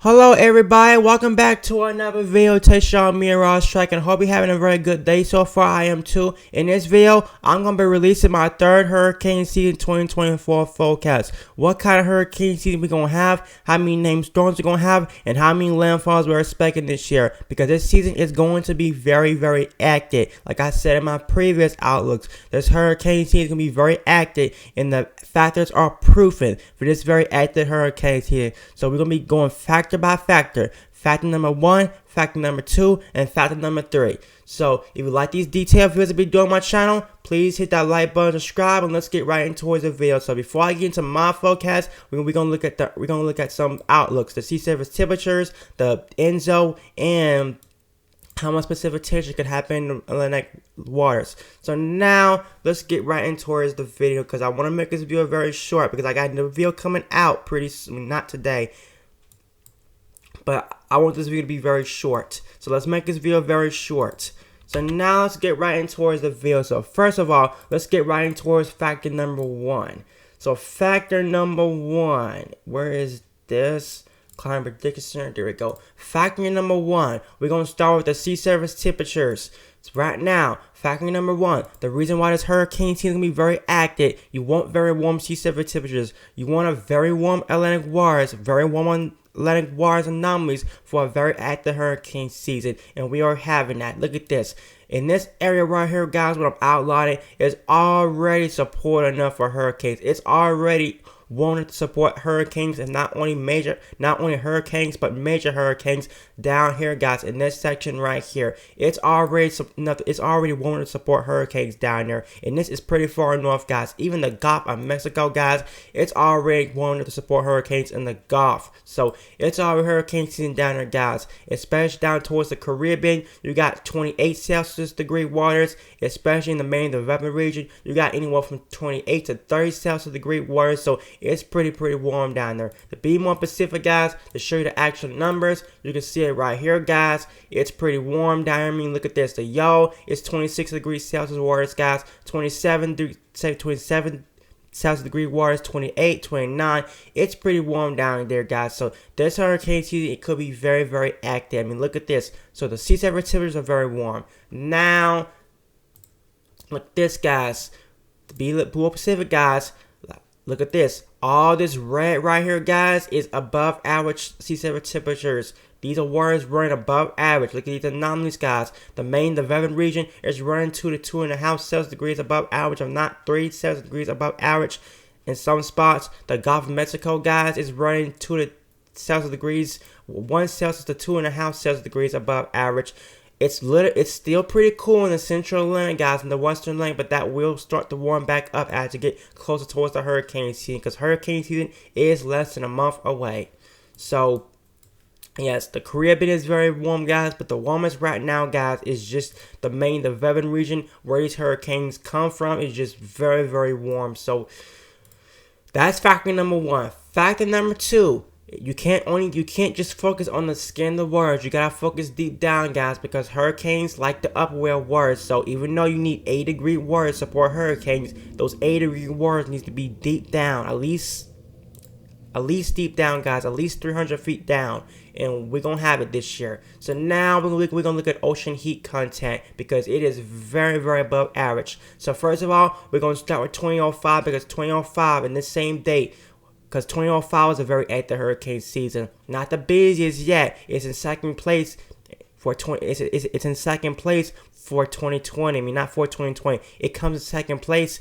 Hello everybody, welcome back to another video. Take y'all me and Ross Track and hope you're having a very good day so far. I am too. In this video, I'm going to be releasing my third hurricane season 2024 forecast. What kind of hurricane season we're going to have, how many named storms we're going to have, and how many landfalls we're expecting this year. Because this season is going to be very active. Like I said in my previous outlooks, this hurricane season is going to be very active and the factors are proven for this very active hurricane season. So we're going to be going factor by factor. Factor number 1, factor number 2, and factor number 3. So if you like these detailed videos to be doing on my channel, please hit that like button, subscribe, and let's get right into the video. So before I get into my forecast, we're gonna look at some outlooks, the sea surface temperatures, the ENSO, and how much precipitation could happen in the Atlantic waters. So now let's get right into the video because I want to make this video very short because I got the video coming out pretty soon, not today. But I want this video to be very short. So let's make this video very short. So now let's get right into the video. So first of all, let's get right into factor number 1. So factor number 1, where is this? Climate prediction, there we go. Factor number 1, we're going to start with the sea surface temperatures. So right now, factor number 1, the reason why this hurricane season is going to be very active, you want very warm sea surface temperatures. You want a very warm Atlantic waters, very warm Atlantic waters anomalies for a very active hurricane season, and we are having that. Look at this. In this area right here, guys, what I'm outlining is already support enough for hurricanes. It's already wanted to support hurricanes, and not only hurricanes, but major hurricanes down here, guys, in this section right here. It's already wanted to support hurricanes down there, and this is pretty far north, guys. Even the Gulf of Mexico, guys, it's already wanted to support hurricanes in the Gulf. So it's already hurricane season down there, guys, especially down towards the Caribbean. You got 28 Celsius degree waters, especially in the main development region. You got anywhere from 28 to 30 Celsius degree waters. So it's pretty warm down there. To be more specific, guys, to show you the actual numbers, you can see it right here, guys. It's pretty warm down here. I mean, look at this. The Yall is 26 degrees Celsius waters, guys. 27 Celsius degree waters, 28, 29. It's pretty warm down there, guys. So this hurricane season, it could be very active. I mean, look at this. So the sea surface temperatures are very warm. Now, look at this, guys. To be more specific, guys, look at this. All this red right here, guys, is above average sea surface temperatures. These are waters running above average. Look at these anomalies, guys. The main development region is running 2 to 2.5 Celsius degrees above average, if not 3 Celsius degrees above average. In some spots, the Gulf of Mexico, guys, is running 2 to Celsius degrees, 1 Celsius to 2.5 Celsius degrees above average. It's still pretty cool in the central Atlantic, guys, in the western Atlantic, but that will start to warm back up as you get closer towards the hurricane season, because hurricane season is less than a month away. So, yes, the Caribbean is very warm, guys, but the warmest right now, guys, is just the main development region where these hurricanes come from. Is just very warm. So, that's factor number 1. Factor number 2. You can't just focus on the skin of the waters. You gotta focus deep down, guys, because hurricanes like the upwell waters. So even though you need 80-degree waters to support hurricanes, those 80-degree waters needs to be deep down, at least deep down, guys, at least 300 feet down, and we're gonna have it this year. So now we're gonna look at ocean heat content because it is very above average. So first of all, we're gonna start with 2005 because 2005 in this same date. Because 2005 was a very active hurricane season. Not the busiest yet. It's in second place for it's in second place for 2020. I mean, not for 2020. It comes in second place,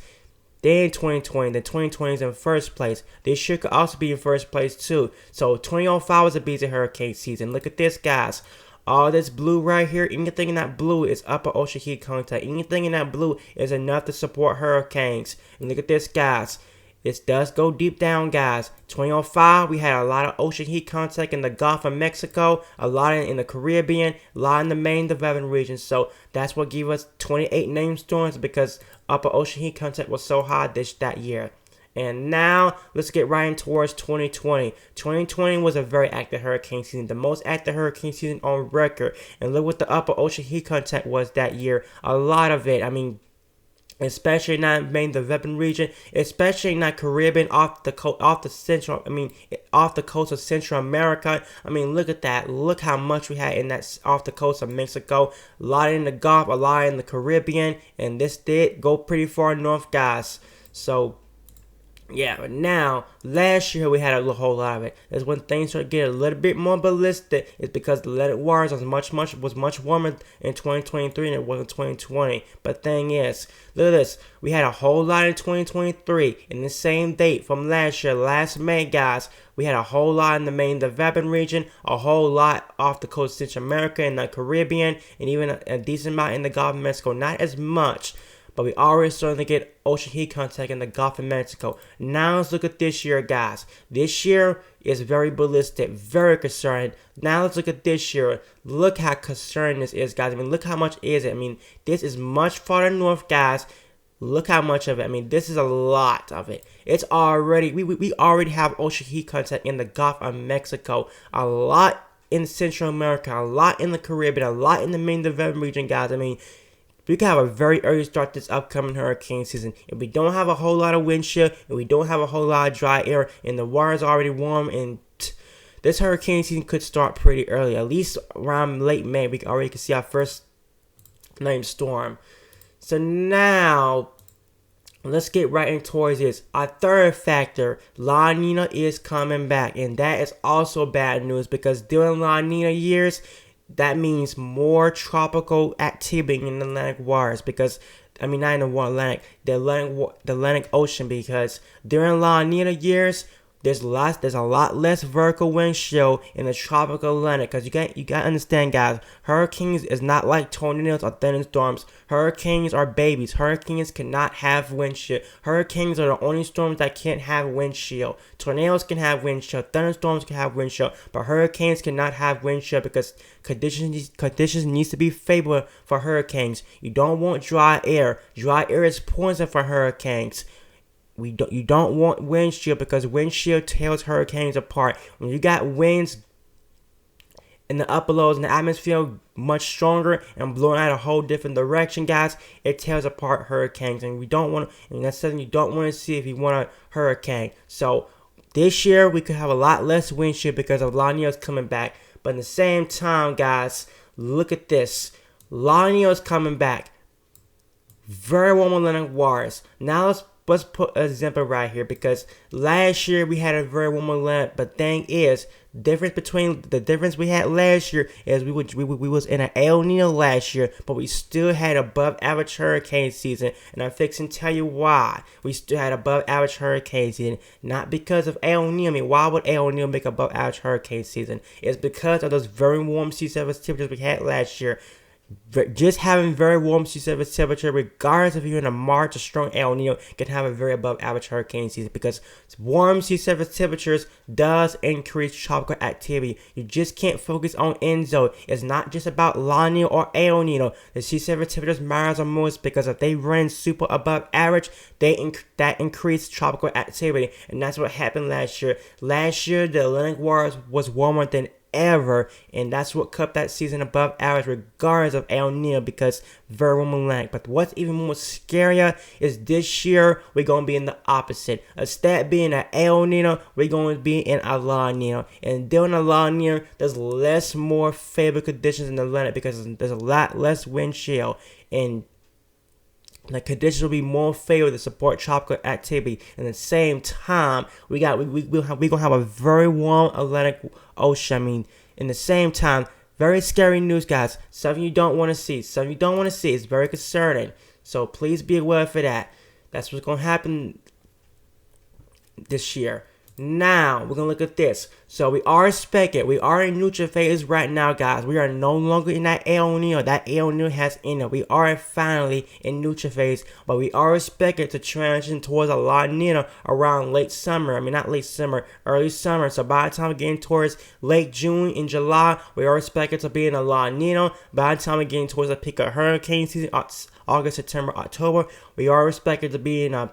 then 2020. Then 2020 is in first place. This year could also be in first place too. So 2005 was a busy hurricane season. Look at this, guys. All this blue right here, anything in that blue is upper ocean heat content. Anything in that blue is enough to support hurricanes. And look at this, guys. This does go deep down, guys. 2005, we had a lot of ocean heat contact in the Gulf of Mexico, a lot in the Caribbean, a lot in the main development region. So that's what gave us 28 named storms because upper ocean heat contact was so high that year. And now, let's get right in towards 2020. 2020 was a very active hurricane season, the most active hurricane season on record. And look what the upper ocean heat contact was that year. A lot of it, I mean, especially not main developing region, especially not Caribbean off the coast, off the coast of Central America. I mean, look at that. Look how much we had in that off the coast of Mexico. A lot in the Gulf, a lot in the Caribbean, and this did go pretty far north, guys. So yeah, but now, last year we had a whole lot of it. That's when things started getting a little bit more ballistic. It's because the Atlantic waters was much warmer in 2023 than it was in 2020. But thing is, look at this. We had a whole lot in 2023. In the same date from last year, last May, guys, we had a whole lot in the main developing region, a whole lot off the coast of Central America and the Caribbean, and even a decent amount in the Gulf of Mexico. Not as much, but we already starting to get ocean heat contact in the Gulf of Mexico. Now let's look at this year, guys. This year is very ballistic, very concerning. Now let's look at this year. Look how concerning this is, guys. I mean, look how much is it. I mean, this is much farther north, guys. Look how much of it. I mean, this is a lot of it. It's already, we already have ocean heat contact in the Gulf of Mexico. A lot in Central America, a lot in the Caribbean, a lot in the main developing region, guys. I mean, we can have a very early start this upcoming hurricane season. If we don't have a whole lot of wind chill, if we don't have a whole lot of dry air, and the water's already warm, and this hurricane season could start pretty early. At least around late May, we already can see our first named storm. So now, let's get right in towards this. Our third factor, La Nina is coming back, and that is also bad news because during La Nina years, that means more tropical activity in the Atlantic waters because, I mean, not in the Atlantic, the Atlantic Ocean, because during La Nina years, there's a lot less vertical wind chill in the tropical Atlantic. Because you got to understand, guys, hurricanes is not like tornadoes or thunderstorms. Hurricanes are babies. Hurricanes cannot have wind chill. Hurricanes are the only storms that can't have wind chill. Tornadoes can have wind chill. Thunderstorms can have wind chill. But hurricanes cannot have wind chill because conditions needs to be favorable for hurricanes. You don't want dry air. Dry air is poison for hurricanes. You don't want wind chill because wind chill tears hurricanes apart. When you got winds in the upper lows in the atmosphere much stronger and blowing out a whole different direction, guys, it tears apart hurricanes, and that's something you don't want to see if you want a hurricane. So this year we could have a lot less wind chill because of La Nina's coming back. But at the same time, guys, look at this. La Nina's coming back. Very warm Atlantic waters. Now let's put an example right here because last year we had a very warm Atlantic, but thing is, the difference we had last year is we was in an El Nino last year, but we still had above average hurricane season, and I'm fixing to tell you why we still had above average hurricane season. Not because of El Nino. I mean, why would El Nino make above average hurricane season? It's because of those very warm sea surface temperatures we had last year. Just having very warm sea surface temperature, regardless if you're in a March or strong El Nino, can have a very above average hurricane season because warm sea surface temperatures does increase tropical activity. You just can't focus on Enzo. It's not just about La Nina or El Nino. The sea surface temperatures matters the most because if they run super above average, that increase tropical activity, and that's what happened last year. Last year, the Atlantic waters was warmer than ever, and that's what kept that season above average regardless of El Nino because very warm Atlantic. But what's even more scarier is this year we're going to be in the opposite. Instead of being an El Nino, we're going to be in a La Nina, and during a La Nina there's more favorable conditions in the Atlantic because there's a lot less wind chill, and the conditions will be more favorable to support tropical activity. And at the same time, we're gonna have a very warm Atlantic Ocean. I mean, in the same time, very scary news, guys. Something you don't want to see. It's very concerning. So please be aware for that. That's what's gonna happen this year. Now, we're going to look at this. So, we are expected. We are in neutral phase right now, guys. We are no longer in that El Nino. That El Nino has ended. We are finally in neutral phase. But we are expected to transition towards a La Nina around late summer. I mean, not late summer, early summer. So, by the time we're getting towards late June and July, we are expected to be in a La Nina. By the time we're getting towards the peak of hurricane season, August, September, October, we are expected to be in a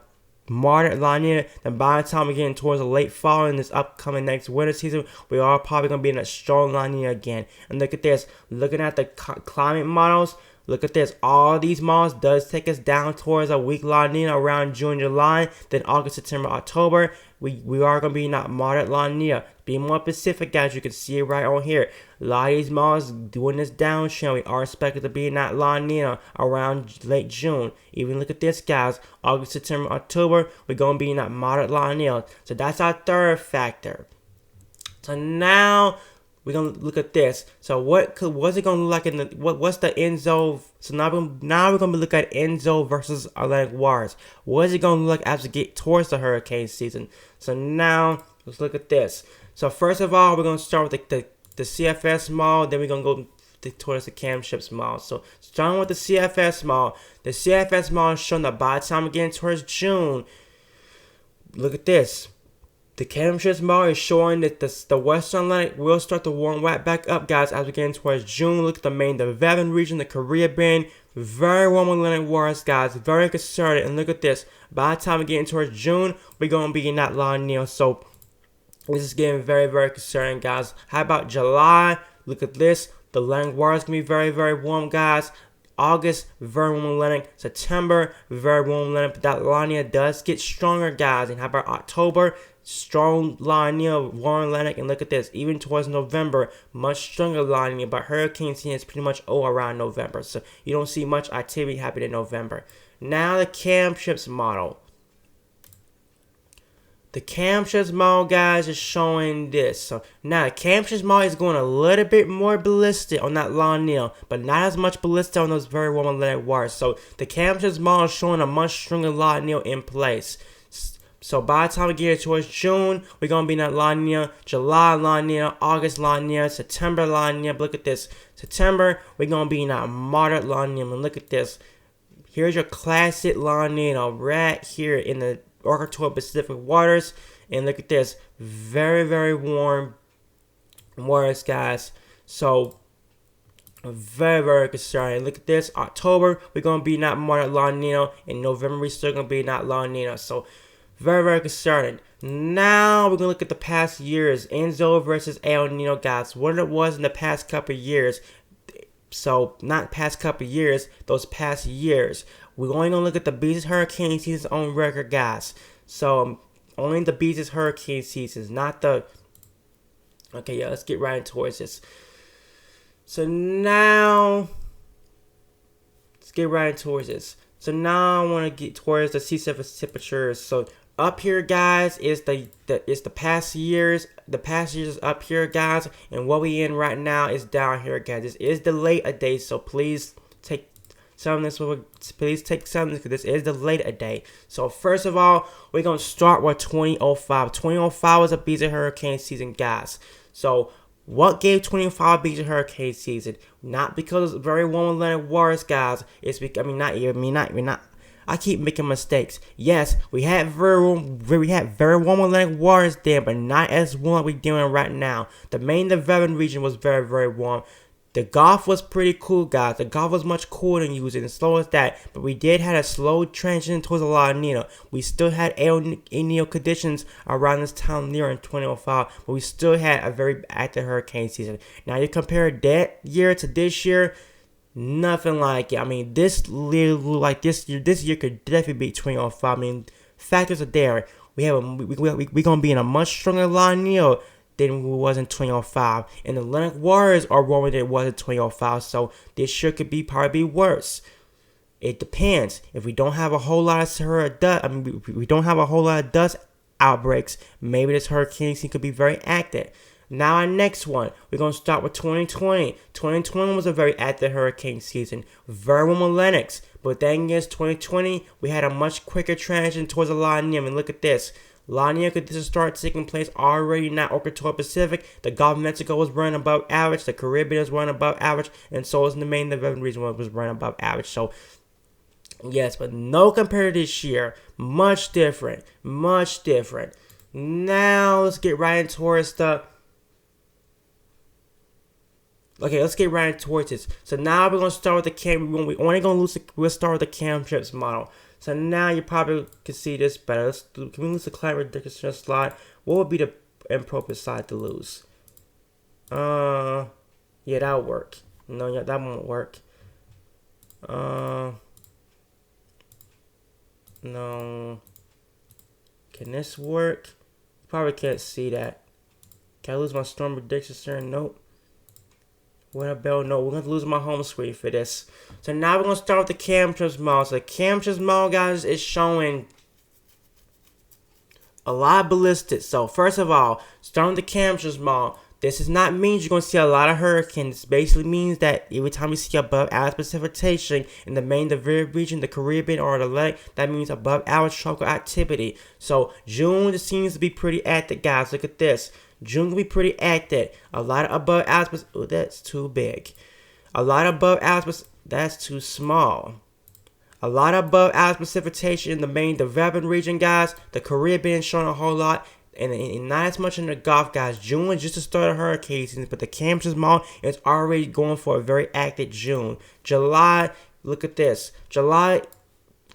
moderate La Nina. Then by the time we're getting towards the late fall in this upcoming next winter season, we are probably going to be in a strong La Nina again. And look at this. Looking at the climate models, Look at this. All these months does take us down towards a weak La Nina around June, July. Then August, September, October, we are going to be in that moderate La Nina. Be more specific, guys. You can see it right on here. A lot of these months doing this downtrend. We are expected to be in that La Nina around late June. Even look at this, guys. August, September, October, we're going to be in that moderate La Nina. So that's our third factor. So now we're gonna look at this. So what's it gonna look like in the what's the Enzo? So now we're gonna look at Enzo versus Atlantic waters. What is it gonna look like as we get towards the hurricane season? So now let's look at this. So first of all, we're gonna start with the CFS model. Then we're gonna go towards the camships model. So starting with the CFS model, the CFS model is showing that by the time we get towards June, look at this. The camships model is showing that the Western Atlantic will start to warm right back up, guys, as we get towards June. Look at the main development region, the Caribbean, very warm Atlantic waters, guys, very concerted. And look at this. By the time we get towards June, we're going to be in that La Nina. So this is getting very, very concerning, guys. How about July? Look at this. The Atlantic waters going to be very, very warm, guys. August, very warm Atlantic. September, very warm Atlantic. But that La Nina does get stronger, guys. And how about October? Strong La Nina, warm Atlantic. And look at this. Even towards November, much stronger La Nina. But hurricane season is pretty much all around November. So you don't see much activity happening in November. Now the camships model. The camships model, guys, is showing this. So now the camships model is going a little bit more ballistic on that La Nina, but not as much ballistic on those very warm Atlantic waters. So the camships model is showing a much stronger La Nina in place. So by the time we get towards June, we're going to be in that La Nina, July La Nina, August La Nina, September La Nina. Look at this. September, we're going to be in that moderate La Nina. And look at this. Here's your classic La Nina right here in the Equatorial Pacific waters. And look at this. Very, very warm waters, guys. So very, very concerning. Look at this. October, we're going to be in that moderate La Nina. In November, we're still going to be in that La Nina. So very, very concerning. Now we're going to look at the past years. Enzo versus El Nino, guys. What it was in the past couple of years. So, not past couple of years. Those past years. We're only going to look at the busiest hurricane seasons on record, guys. So, only the busiest hurricane seasons. Not the... Okay, yeah, let's get right towards this. So, now... Let's get right towards this. So, now I want to get towards the sea surface temperatures. So, up here, guys, is the past years. The past years is up here, guys, and what we in right now is down here, guys. This is the late a day, so please take some of this. Please take some of this, because this is the late a day. So first of all, we're gonna start with 2005. 2005 was a busy hurricane season, guys. So what gave 2005 busy hurricane season? Not because it's very warm Atlantic waters, guys. It's because I keep making mistakes. Yes, we had very warm Atlantic waters there, but not as warm we're doing right now. The main development region was very, very warm. The Gulf was pretty cool, guys. The Gulf was much cooler than usual and slow as that. But we did have a slow transition towards a La Nina. We still had El Nino conditions around this time near in 2005, but we still had a very active hurricane season. Now you compare that year to this year. Nothing like it. I mean, this year could definitely be 2005. I mean, factors are there. We're gonna be in a much stronger La Nina than we was in 2005, and the Atlantic waters are warmer than it was in 2005. So this year could probably be worse. It depends. If we don't have a whole lot of Sahara dust, we don't have a whole lot of dust outbreaks. Maybe this hurricane season could be very active. Now our next one, we're going to start with 2020. 2020 was a very active hurricane season. Very warm Atlantics. But then is 2020, we had a much quicker transition towards the La Nina. And look at this. La Nina conditions start taking place already in that Equatorial Pacific. The Gulf of Mexico was running above average. The Caribbean was running above average. And so was the main development region was running above average. So, yes, but no compared to this year. Much different. Much different. Now, let's get right into towards the... Okay, let's get right towards this. So now we're gonna start with the we'll start with the camships model. So now you probably can see this better. Can we lose the climate prediction slide? What would be the appropriate slide to lose? Yeah, that'll work. No, yeah, that won't work. No. Can this work? Probably can't see that. Can I lose my storm prediction, sir? Nope. Weather bell? No. We're going to lose my home screen for this. So now we're going to start with the chemtrails model. So the chemtrails model, guys, is showing a lot of ballistics. So first of all, starting with the chemtrails model, this does not mean you're going to see a lot of hurricanes. It basically means that every time you see above average precipitation in the main Caribbean region, the Caribbean or the Atlantic, that means above average tropical activity. So June seems to be pretty active, guys. Look at this. June will be pretty active. A lot of above average. Oh, that's too big. A lot of above average. That's too small. A lot of above average precipitation in the main developing region, guys. The Caribbean showing a whole lot. And not as much in the Gulf, guys. June is just the start of hurricane season, but the chemtrails model is already going for a very active June. July, look at this. July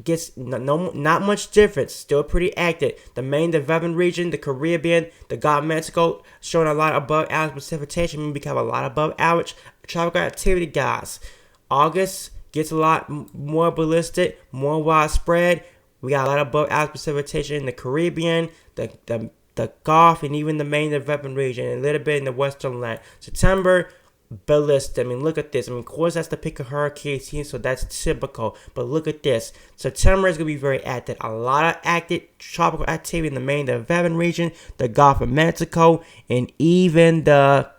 gets not much difference. Still pretty active. The main developing region, the Caribbean, the Gulf of Mexico, showing a lot of above average precipitation. Meaning we have a lot above average tropical activity, guys. August gets a lot more ballistic, more widespread. We got a lot of above average precipitation in the Caribbean, the Gulf, and even the main developing region, and a little bit in the western land. September, ballistic. I mean, look at this. I mean, of course, that's the peak of hurricane season, so that's typical. But look at this. September is going to be very active. A lot of active tropical activity in the main developing region, the Gulf of Mexico, and even the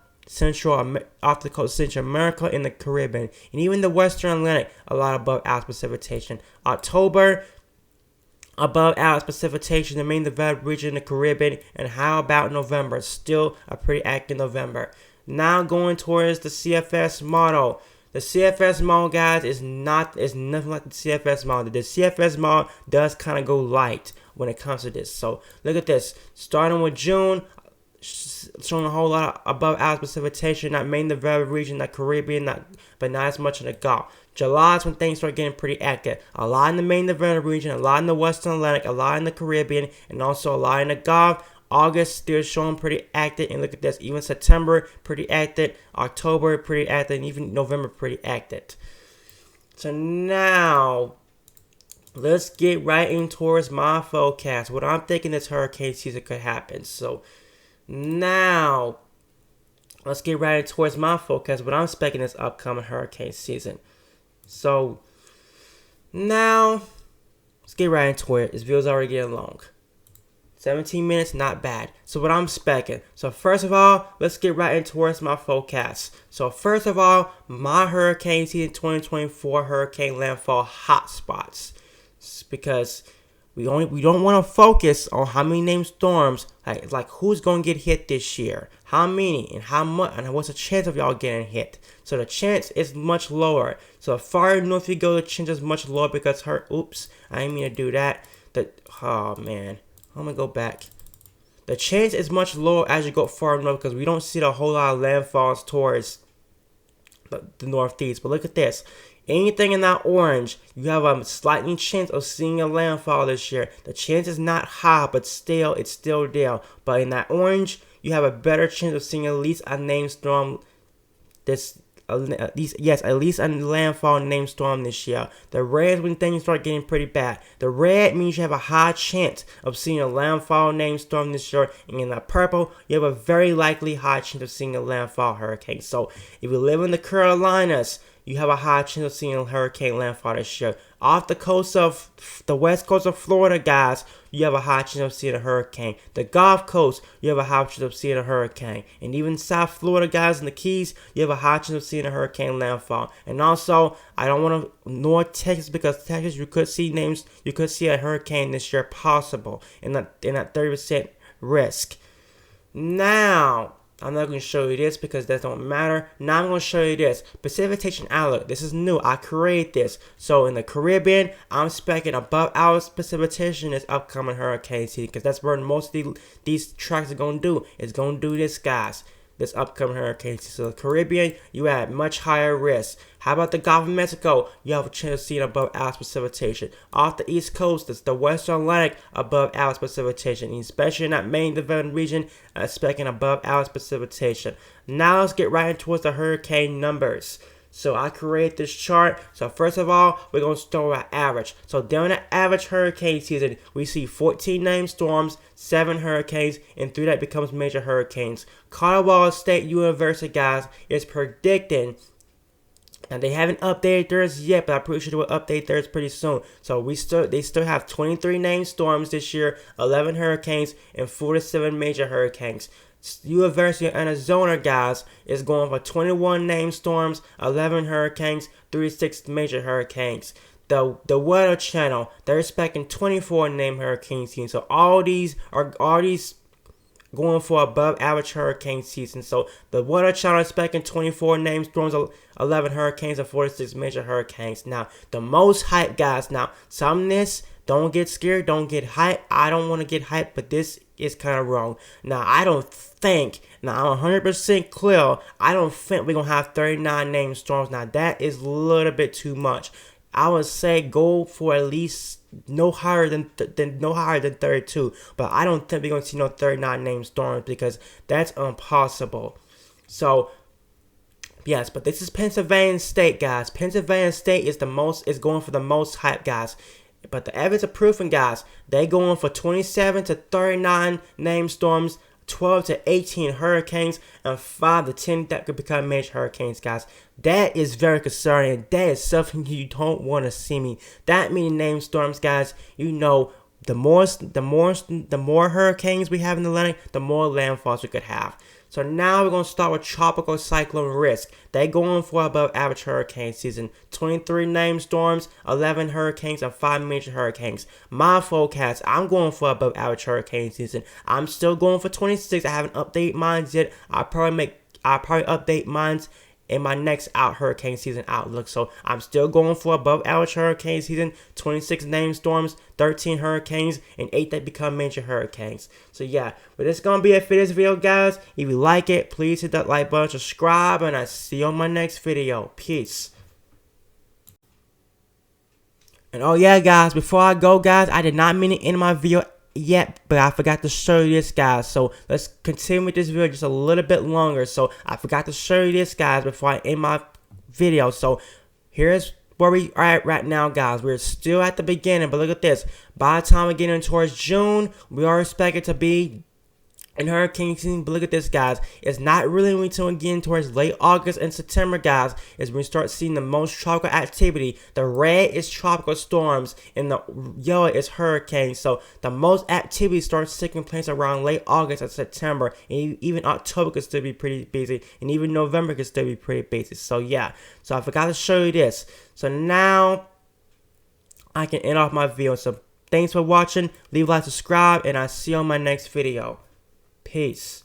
off the coast of Central America and the Caribbean. And even the western Atlantic, a lot above average precipitation. October, above average precipitation in the main developed region in the Caribbean. And how about November? Still a pretty active November. Now going towards the CFS model. The CFS model, guys, is nothing like the CFS model. The CFS model does kind of go light when it comes to this. So look at this. Starting with June, showing a whole lot of above average precipitation, not main developed region, not Caribbean, but not as much in the Gulf. July is when things start getting pretty active. A lot in the main developed region, a lot in the western Atlantic, a lot in the Caribbean, and also a lot in the Gulf. August still showing pretty active, and look at this. Even September pretty active, October pretty active, and even November pretty active. So now let's get right in towards my forecast. What I'm thinking this hurricane season could happen. So now let's get right in towards my forecast. What I'm expecting this upcoming hurricane season. So now let's get right into it. This video's already getting long. 17 minutes, not bad. So what I'm expecting. So first of all, let's get right into towards my forecast. So first of all, my hurricane season 2024 hurricane landfall hotspots. Because we don't want to focus on how many named storms, like who's going to get hit this year, how many, and how much, and what's the chance of y'all getting hit. So the chance is much lower. So the farther north you go, the chance is much lower because oops, I didn't mean to do that. Oh man, I'm gonna go back. The chance is much lower as you go far north because we don't see a whole lot of landfalls towards the northeast. But look at this. Anything in that orange, you have a slightly chance of seeing a landfall this year. The chance is not high, but still, it's still there. But in that orange, you have a better chance of seeing at least a named storm at least a landfall named storm this year. The red is when things start getting pretty bad. The red means you have a high chance of seeing a landfall named storm this year. And in the purple, you have a very likely high chance of seeing a landfall hurricane. So if you live in the Carolinas, you have a high chance of seeing a hurricane landfall this year. Off the coast of the west coast of Florida, guys, you have a high chance of seeing a hurricane. The Gulf Coast, you have a high chance of seeing a hurricane. And even South Florida, guys, in the Keys, you have a high chance of seeing a hurricane landfall. And also, I don't want to North Texas, because Texas, you could see a hurricane this year possible in that 30% risk. Now, I'm not going to show you this because that don't matter. Now I'm going to show you this. Precipitation outlook. This is new. I created this. So in the Caribbean, I'm expecting above average precipitation this upcoming hurricane season because that's where most of these tracks are going to do. It's going to do this, guys. This upcoming hurricane season. So the Caribbean, you have much higher risk. How about the Gulf of Mexico? You have a chance of seeing above average precipitation. Off the East Coast, it's the Western Atlantic, above average precipitation. And especially in that main developing region, expecting above average precipitation. Now let's get right into the hurricane numbers. So I create this chart. So first of all, we're going to start with average. So during the average hurricane season, we see 14 named storms, 7 hurricanes, and 3 that becomes major hurricanes. Colorado State University, guys, is predicting, and they haven't updated theirs yet, but I'm pretty sure they will update theirs pretty soon. So they still have 23 named storms this year, 11 hurricanes, and 47 major hurricanes. University of Arizona, guys, is going for 21 named storms, 11 hurricanes, 36 major hurricanes. The Weather Channel, they're expecting 24 named hurricane season. So all these going for above average hurricane season. So the Weather Channel is expecting 24 named storms, 11 hurricanes, and 46 major hurricanes. Now, the most hype, guys. Now, some of this, don't get scared, don't get hyped. I don't want to get hyped, but this is kind of wrong. Now, I don't think, now I'm 100% clear, I don't think we're going to have 39 named storms. Now, that is a little bit too much. I would say go for at least no higher than 32, but I don't think we're gonna see no 39 named storms because that's impossible. So yes, but this is Pennsylvania State, guys. Pennsylvania State is going for the most hype, guys. But the evidence of proofing, guys, they going for 27 to 39 named storms, 12 to 18 hurricanes, and 5 to 10 that could become major hurricanes, guys. That is very concerning. That is something you don't want to see me. That many named storms, guys. You know, the more hurricanes we have in the Atlantic, the more landfalls we could have. So now we're going to start with tropical cyclone risk. They going for above average hurricane season. 23 named storms, 11 hurricanes, and 5 major hurricanes. My forecast, I'm going for above average hurricane season. I'm still going for 26. I haven't updated mine yet. I'll probably update mine in my next hurricane season outlook. So I'm still going for above average hurricane season, 26 named storms, 13 hurricanes, and 8 that become major hurricanes. So yeah, but it's gonna be it for this video, guys. If you like it, please hit that like button, subscribe, and I'll see you on my next video. Peace. And oh yeah, guys, before I go, guys, I did not mean to end my video yet, but I forgot to show you this, guys. So let's continue with this video just a little bit longer. So I forgot to show you this, guys, before I end my video. So here's where we are at right now, guys. We're still at the beginning, but look at this. By the time we get in towards June, we are expected to be in hurricane season. But look at this, guys. It's not really until again towards late August and September, guys, is when we start seeing the most tropical activity. The red is tropical storms and the yellow is hurricanes. So the most activity starts taking place around late August and September, and even October could still be pretty busy, and even November could still be pretty busy. So yeah, so I forgot to show you this. So now I can end off my video. So thanks for watching. Leave a like, subscribe, and I'll see you on my next video. Peace.